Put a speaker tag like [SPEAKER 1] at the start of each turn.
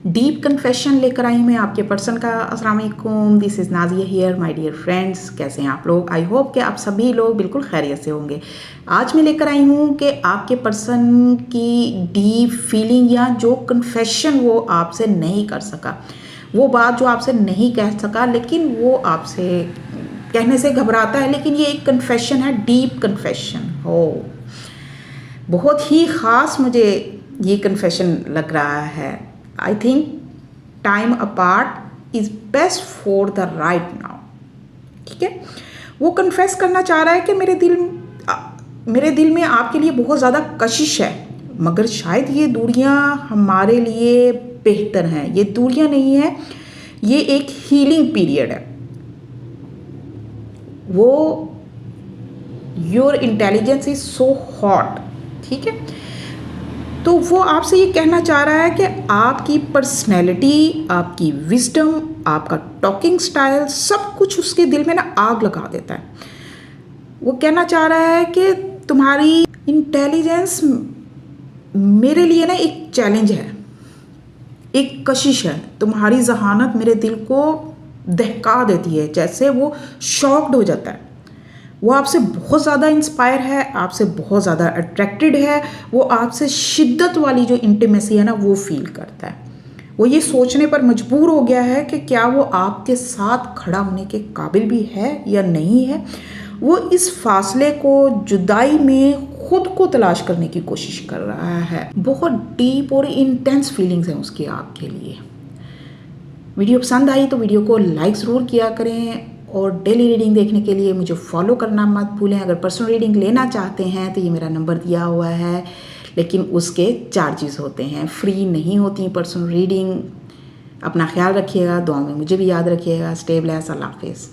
[SPEAKER 1] Deep confession लेकर आई मैं आपके पर्सन का। अस्सलाम वालेकुम, this is Nazia here my dear friends. कैसे हैं आप लोग? आई होप कि आप सभी लोग बिल्कुल खैरियत से होंगे। आज मैं लेकर आई हूँ कि आपके पर्सन की डीप फीलिंग या जो कन्फेशन वो आपसे नहीं कर सका, वो बात जो आपसे नहीं कह सका लेकिन वो आपसे कहने से घबराता है, लेकिन ये एक कन्फेशन है, डीप कन्फेशन हो। बहुत ही ख़ास मुझे ये कन्फेशन लग रहा है। I think time apart is best for the right now. ठीक है, वो कन्फेस करना चाह रहा है कि मेरे दिल में आपके लिए बहुत ज़्यादा कशिश है, मगर शायद ये दूरियां हमारे लिए बेहतर हैं। ये दूरियां नहीं है, ये एक हीलिंग पीरियड है। वो your intelligence is so hot. ठीक है, तो वो आपसे ये कहना चाह रहा है कि आपकी पर्सनैलिटी, आपकी विजडम, आपका टॉकिंग स्टाइल, सब कुछ उसके दिल में ना आग लगा देता है। वो कहना चाह रहा है कि तुम्हारी इंटेलिजेंस मेरे लिए ना एक चैलेंज है, एक कशिश है। तुम्हारी जहानत मेरे दिल को दहका देती है, जैसे वो शॉक्ड हो जाता है। वो आपसे बहुत ज़्यादा इंस्पायर है, आपसे बहुत ज़्यादा अट्रैक्टेड है। वो आपसे शिद्दत वाली जो इंटीमेसी है ना, वो फील करता है। वो ये सोचने पर मजबूर हो गया है कि क्या वो आपके साथ खड़ा होने के काबिल भी है या नहीं है। वो इस फासले को, जुदाई में खुद को तलाश करने की कोशिश कर रहा है। बहुत डीप और इंटेंस फीलिंग्स हैं उसकी आपके लिए। वीडियो पसंद आई तो वीडियो को लाइक ज़रूर किया करें, और डेली रीडिंग देखने के लिए मुझे फॉलो करना मत भूलें। अगर पर्सनल रीडिंग लेना चाहते हैं तो ये मेरा नंबर दिया हुआ है, लेकिन उसके चार्जेस होते हैं, फ्री नहीं होती पर्सनल रीडिंग। अपना ख्याल रखिएगा, दुआ में मुझे भी याद रखिएगा। स्टे ब्लेस्ड, अल्लाह हाफिज़।